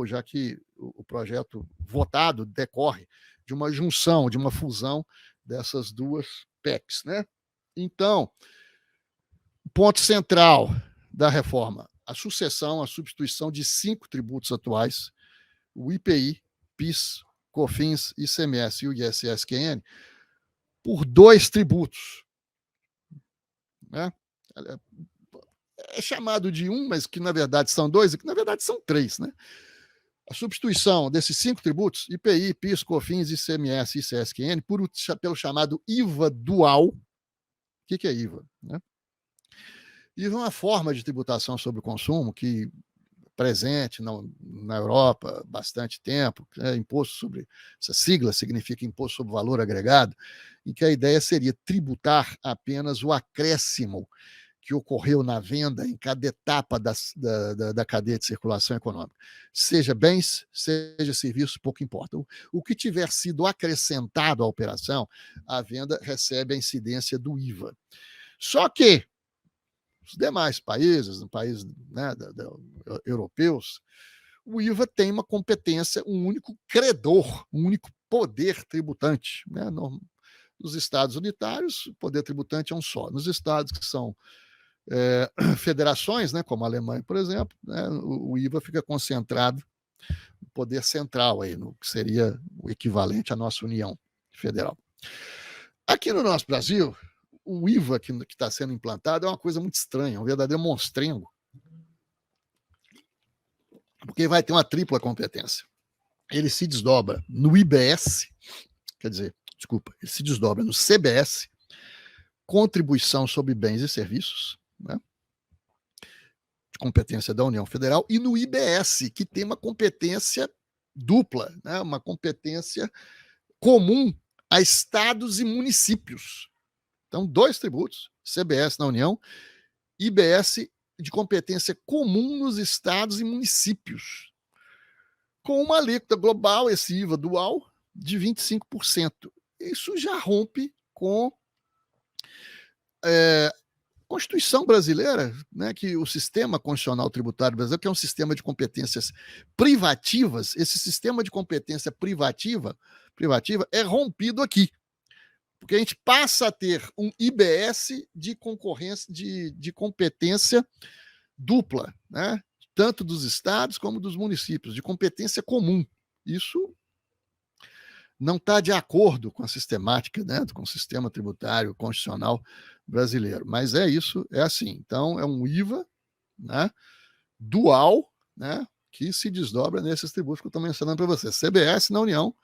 já que o projeto votado decorre de uma junção, de uma fusão dessas duas PECs, né? Então, o ponto central da reforma, a sucessão, a substituição de 5 tributos atuais, o IPI, PIS, COFINS, ICMS e o ISS-QN, por 2 tributos, né? É chamado de um, mas que na verdade são 2, e que na verdade são 3, né? A substituição desses 5 tributos, IPI, PIS, COFINS, ICMS e ISS-QN, pelo chamado IVA dual. O que é IVA? Né? IVA é uma forma de tributação sobre o consumo que presente na Europa há bastante tempo, imposto sobre, essa sigla significa imposto sobre valor agregado, em que a ideia seria tributar apenas o acréscimo que ocorreu na venda em cada etapa da cadeia de circulação econômica. Seja bens, seja serviços, pouco importa. O que tiver sido acrescentado à operação, a venda recebe a incidência do IVA. Só que os demais países, né, europeus, o IVA tem uma competência, um único credor, um único poder tributante. Né? Nos estados unitários, o poder tributante é um só. Nos estados que são federações, né, como a Alemanha, por exemplo, né, o IVA fica concentrado no poder central, aí, no que seria o equivalente à nossa União Federal. Aqui no nosso Brasil, o IVA que está sendo implantado é uma coisa muito estranha, um verdadeiro monstrengo, porque vai ter uma tripla competência. Ele se desdobra no IBS, ele se desdobra no CBS, contribuição sobre bens e serviços, né, de competência da União Federal, e no IBS, que tem uma competência dupla, né, uma competência comum a estados e municípios. Então, 2 tributos, CBS na União, IBS de competência comum nos estados e municípios, com uma alíquota global, esse IVA dual, de 25%. Isso já rompe com a Constituição brasileira, né, que o sistema constitucional tributário brasileiro, que é um sistema de competências privativas, esse sistema de competência privativa é rompido aqui, porque a gente passa a ter um IBS de concorrência, de competência dupla, né, tanto dos estados como dos municípios, de competência comum. Isso não está de acordo com a sistemática, né, com o sistema tributário constitucional brasileiro. Mas é isso, é assim. Então, é um IVA, né, dual, né, que se desdobra nesses tributos que eu estou mencionando para você. CBS na União,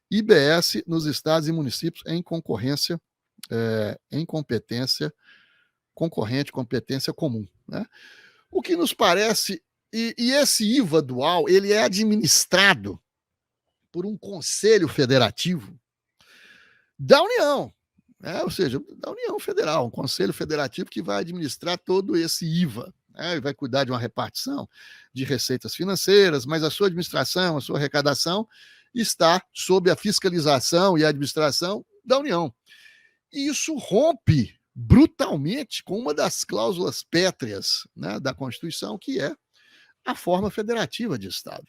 IBS nos estados e municípios em concorrência, em competência concorrente, competência comum. Né? O que nos parece, e esse IVA dual, ele é administrado por um conselho federativo da União, né? Ou seja, da União Federal, um conselho federativo que vai administrar todo esse IVA, né? E vai cuidar de uma repartição de receitas financeiras, mas a sua administração, a sua arrecadação está sob a fiscalização e a administração da União. E isso rompe brutalmente com uma das cláusulas pétreas, né, da Constituição, que é a forma federativa de Estado,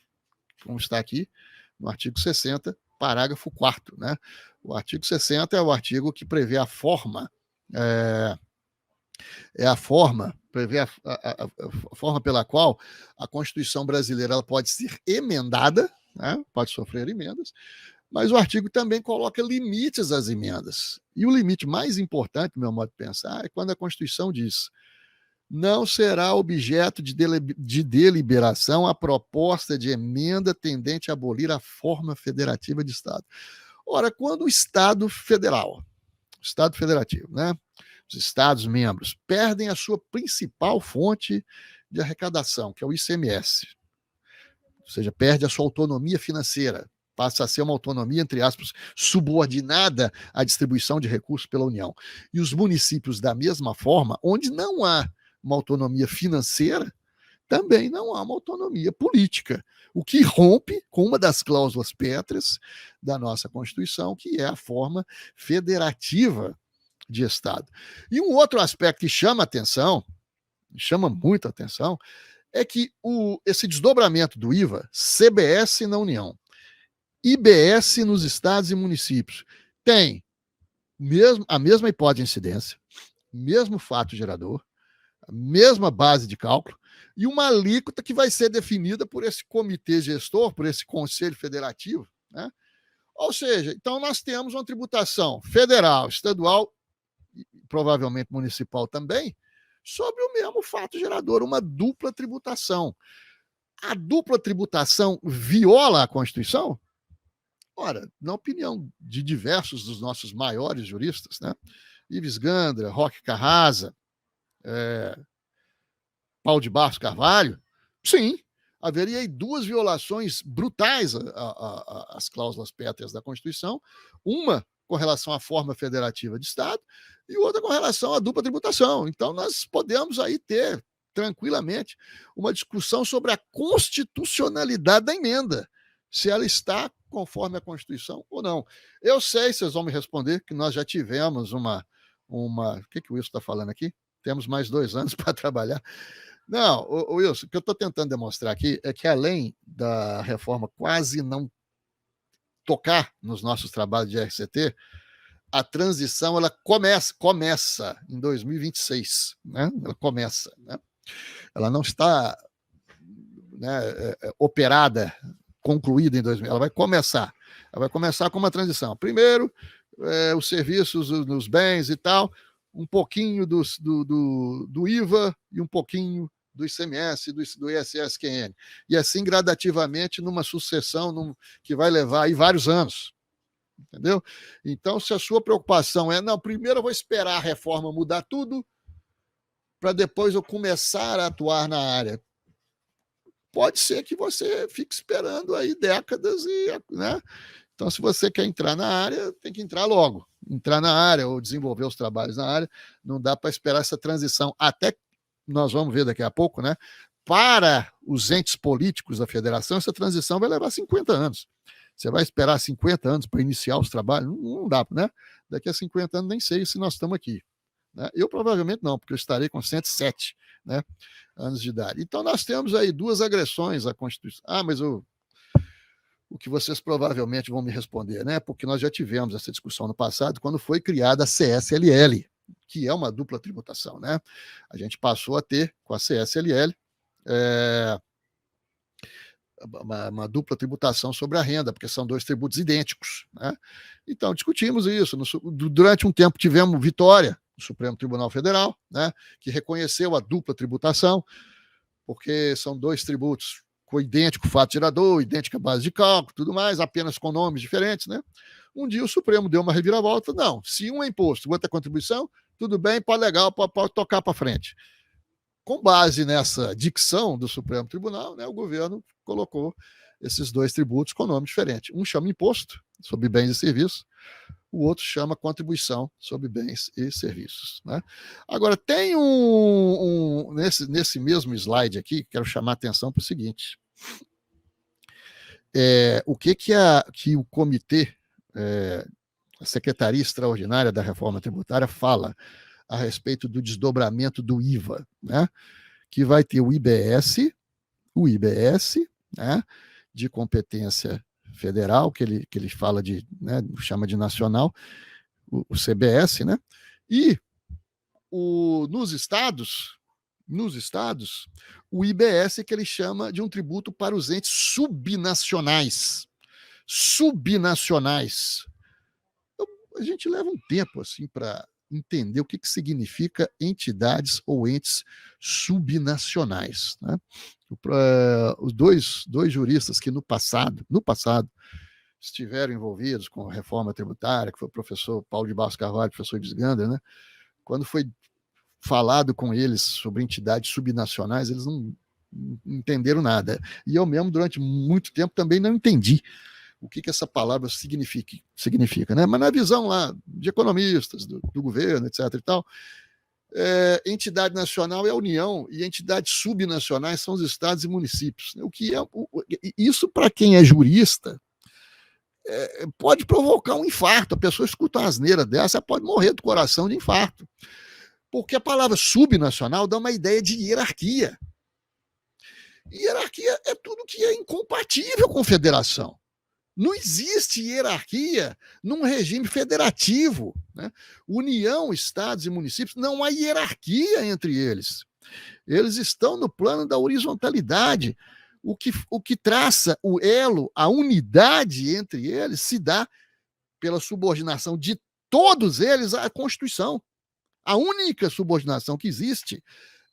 como está aqui no artigo 60, parágrafo 4º. Né? O artigo 60 é o artigo que prevê a forma, prevê a forma pela qual a Constituição brasileira ela pode ser emendada, né? Pode sofrer emendas, mas o artigo também coloca limites às emendas. E o limite mais importante, do meu modo de pensar, é quando a Constituição diz: não será objeto de deliberação a proposta de emenda tendente a abolir a forma federativa de Estado. Ora, quando o Estado federal, o Estado federativo, né, os Estados membros, perdem a sua principal fonte de arrecadação, que é o ICMS, ou seja, perde a sua autonomia financeira, passa a ser uma autonomia, entre aspas, subordinada à distribuição de recursos pela União. E os municípios, da mesma forma, onde não há uma autonomia financeira, também não há uma autonomia política, o que rompe com uma das cláusulas pétreas da nossa Constituição, que é a forma federativa de Estado. E um outro aspecto que chama atenção, chama muita atenção, é que esse desdobramento do IVA, CBS na União, IBS nos estados e municípios, tem a mesma hipótese de incidência, mesmo fato gerador, a mesma base de cálculo, e uma alíquota que vai ser definida por esse comitê gestor, por esse conselho federativo, né? Ou seja, então nós temos uma tributação federal, estadual e provavelmente municipal também, sobre o mesmo fato gerador, uma dupla tributação. A dupla tributação viola a Constituição? Ora, na opinião de diversos dos nossos maiores juristas, né? Ives Gandra, Roque Carrasa, Paulo de Barros Carvalho, sim, haveria aí duas violações brutais às cláusulas pétreas da Constituição, uma com relação à forma federativa de Estado e outra com relação à dupla tributação. Então, nós podemos aí ter, tranquilamente, uma discussão sobre a constitucionalidade da emenda, se ela está conforme a Constituição ou não. Eu sei, vocês vão me responder, que nós já tivemos uma... O que o Wilson está falando aqui? Temos mais 2 anos para trabalhar. Não, Wilson, o que eu estou tentando demonstrar aqui é que, além da reforma quase não tocar nos nossos trabalhos de RCT, a transição ela começa em 2026, né? Ela começa, né? Ela não está, né, operada, concluída em 2000, ela vai começar com uma transição. Primeiro, os serviços nos bens e tal, um pouquinho do IVA e um pouquinho do ICMS, do ISS-QN. E assim, gradativamente, numa sucessão que vai levar aí vários anos. Entendeu? Então, se a sua preocupação é, não, primeiro eu vou esperar a reforma mudar tudo, para depois eu começar a atuar na área. Pode ser que você fique esperando aí décadas, né? Então, se você quer entrar na área, tem que entrar logo. Entrar na área ou desenvolver os trabalhos na área, não dá para esperar essa transição. Até nós vamos ver daqui a pouco, né? Para os entes políticos da federação, essa transição vai levar 50 anos. Você vai esperar 50 anos para iniciar os trabalhos? Não dá, né? Daqui a 50 anos nem sei se nós estamos aqui. Né? Eu provavelmente não, porque eu estarei com 107, né, anos de idade. Então, nós temos aí 2 agressões à Constituição. Mas o que vocês provavelmente vão me responder, né? Porque nós já tivemos essa discussão no passado, quando foi criada a CSLL, que é uma dupla tributação, né? A gente passou a ter, com a CSLL, uma dupla tributação sobre a renda, porque são 2 tributos idênticos, né? Então, discutimos isso. Durante um tempo tivemos vitória no Supremo Tribunal Federal, né, que reconheceu a dupla tributação, porque são 2 tributos com idêntico fato gerador, idêntica base de cálculo, tudo mais, apenas com nomes diferentes, né? Um dia o Supremo deu uma reviravolta, não, se um é imposto, o outro é contribuição, tudo bem, pode legal, pode tocar para frente. Com base nessa dicção do Supremo Tribunal, né, o governo colocou esses 2 tributos com nome diferente. Um chama imposto sobre bens e serviços, o outro chama contribuição sobre bens e serviços, né? Agora, tem nesse mesmo slide aqui, quero chamar a atenção para o seguinte. O que o comitê, a Secretaria Extraordinária da Reforma Tributária fala a respeito do desdobramento do IVA, né? Que vai ter o IBS, né, de competência federal, que ele fala de, né, chama de nacional, o CBS, né? E nos estados, o IBS, que ele chama de um tributo para os entes subnacionais. A gente leva um tempo assim para entender o que significa entidades ou entes subnacionais, né? Os dois juristas que no passado estiveram envolvidos com a reforma tributária, que foi o professor Paulo de Barros Carvalho, professor Ives Gandra, né? Quando foi falado com eles sobre entidades subnacionais, eles não entenderam nada. E eu mesmo, durante muito tempo, também não entendi o que essa palavra significa, né? Mas na visão lá de economistas, do governo, etc. e tal, entidade nacional é a União e entidades subnacionais são os estados e municípios. O que isso, para quem é jurista, pode provocar um infarto. A pessoa escuta uma asneira dessa, pode morrer do coração de infarto. Porque a palavra subnacional dá uma ideia de hierarquia. Hierarquia é tudo que é incompatível com federação. Não existe hierarquia num regime federativo, né? União, estados e municípios, não há hierarquia entre eles. Eles estão no plano da horizontalidade. O que traça o elo, a unidade entre eles, se dá pela subordinação de todos eles à Constituição. A única subordinação que existe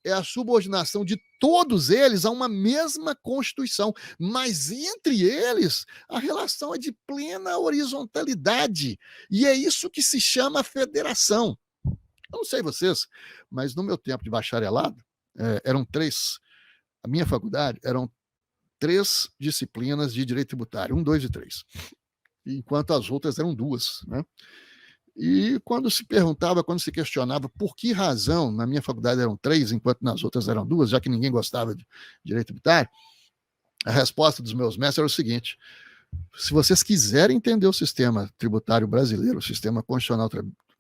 é a subordinação de todos eles a uma mesma Constituição, mas entre eles a relação é de plena horizontalidade, e é isso que se chama federação. Eu não sei vocês, mas no meu tempo de bacharelado, eram três, a minha faculdade eram três disciplinas de direito tributário, 1, 2 e 3, enquanto as outras eram duas, né? E quando se perguntava, quando se questionava por que razão na minha faculdade eram três, enquanto nas outras eram duas, já que ninguém gostava de direito tributário, a resposta dos meus mestres era o seguinte: se vocês quiserem entender o sistema tributário brasileiro, o sistema constitucional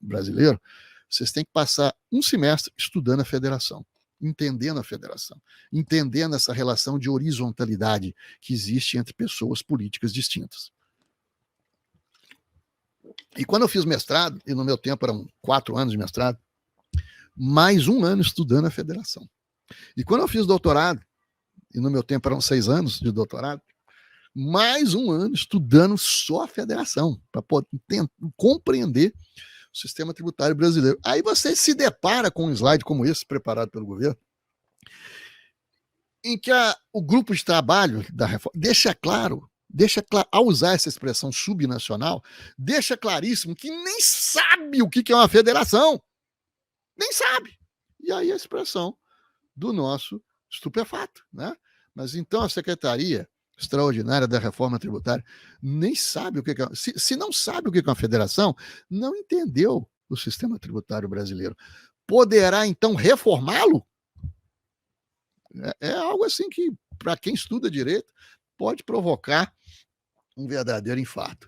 brasileiro, vocês têm que passar um semestre estudando a federação, entendendo a federação, entendendo essa relação de horizontalidade que existe entre pessoas políticas distintas. E quando eu fiz mestrado, e no meu tempo eram 4 anos de mestrado, mais 1 ano estudando a federação. E quando eu fiz doutorado, e no meu tempo eram 6 anos de doutorado, mais 1 ano estudando só a federação, para poder compreender o sistema tributário brasileiro. Aí você se depara com um slide como esse, preparado pelo governo, em que o grupo de trabalho da reforma ao usar essa expressão subnacional, deixa claríssimo que nem sabe o que é uma federação. Nem sabe. E aí a expressão do nosso estupefato, né? Mas então a Secretaria Extraordinária da Reforma Tributária nem sabe o que é. Se não sabe o que é uma federação, não entendeu o sistema tributário brasileiro. Poderá então reformá-lo? É algo assim que, para quem estuda direito, pode provocar um verdadeiro infarto.